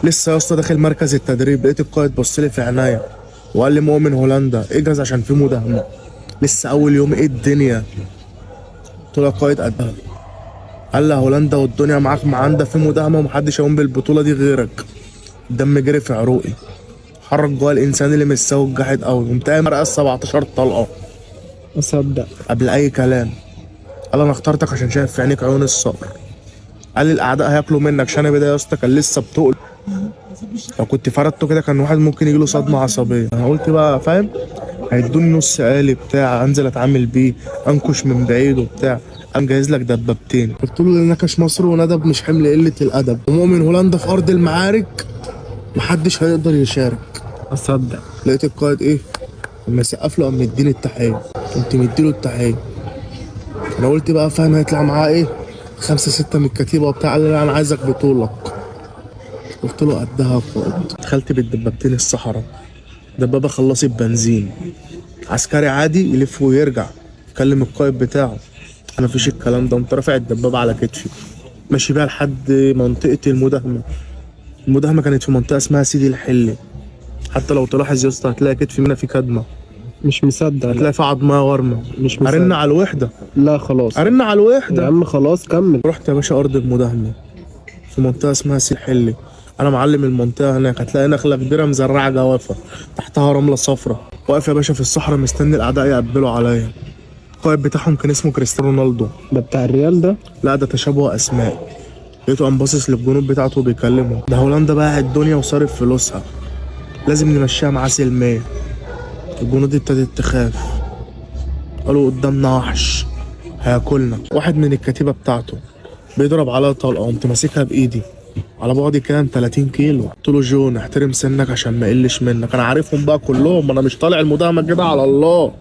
لسه يا اسطى داخل مركز التدريب، لقيت القائد بص لي في عينيا وقال لي مؤمن هولندا اجهز عشان في مداهمه. لسه اول يوم، ايه الدنيا؟ قلت له يا قائد قدها. قال لي هولندا والدنيا معاك معاندة، في مداهمه ومحدش هيقوم بالبطوله دي غيرك. الدم جري في عروقي، حرك جوه الانسان اللي مش سوي الجاحد قوي. قمت قايم مرقص 17 طلقه اصدق. قبل اي كلام. قال انا اخترتك عشان شايف في عينيك عيون الصقر. قال لي الاعداء هياكلوا منك. شنبي ده يا اسطى كان لسه بتقل، لو كنت فردته كده كان واحد ممكن يجيله صدمه عصبيه. انا قلت بقى فاهم، هيدوني نص آلي بتاع انزل اتعامل بيه، انكش من بعيد وبتاع. قام جاهز لك دبابتين. قلت له اللي نكش مصر وندب مش حمل قله الادب، ومؤمن هولندا في ارض المعارك محدش هيقدر يشارك. اصدق. لقيت القائد ايه لما سقف له قام مديني التحيه. قمت مديله التحيه. انا قلت بقى فاهم هيطلع معاه ايه 5 6 من الكتيبه وبتاع. قال لي لا انا عايزك بطولك. قلت له قدها يا قائد. دخلت بالدبابتين الصحراء، دبابه خلصت بنزين، عسكري عادي يلف ويرجع يكلم القائد بتاعه. انا مفيش الكلام ده. قمت رافع الدبابه على كتفي ماشي بيها لحد منطقه المداهمه. المداهمه كانت في منطقه اسمها سيدي الحلي. حتى لو تلاحظ يا اسطى هتلاقي كتفي منها في كدمه، مش مصدق. لا. هتلاقي في عضمه ورمه. مش مصدق. ارن على الوحده، لا خلاص ارن على يا الوحده. عم، خلاص كمل. رحت يا باشا ارض المداهمه في منطقه اسمها سيدي الحلي. انا معلم المنطقه هناك، هتلاقي نخله كبيره مزرعه جوافه تحتها رمله صفراء. واقف يا باشا في الصحراء مستني الاعداء يقبلوا عليا. القائد بتاعهم كان اسمه كريستيانو رونالدو. ده بتاع الريال ده؟ لا ده تشابه اسماء. لقيته قام باصص للجنود بتاعته وبيكلمهم. ده هولندا باع الدنيا وصارف فلوسها، لازم نمشيها معاه سلمية. الجنود ابتدت تخاف، قالوا قدامنا وحش هياكلنا. واحد من الكتيبة بتاعته بيضرب عليا طلقة، قمت ماسكها بإيدي على بعد كام 30 كيلو. قلت له جون احترم سنك عشان ما يقلش منك. انا عارفهم بقى كلهم، انا مش طالع المداهمة كده على الله.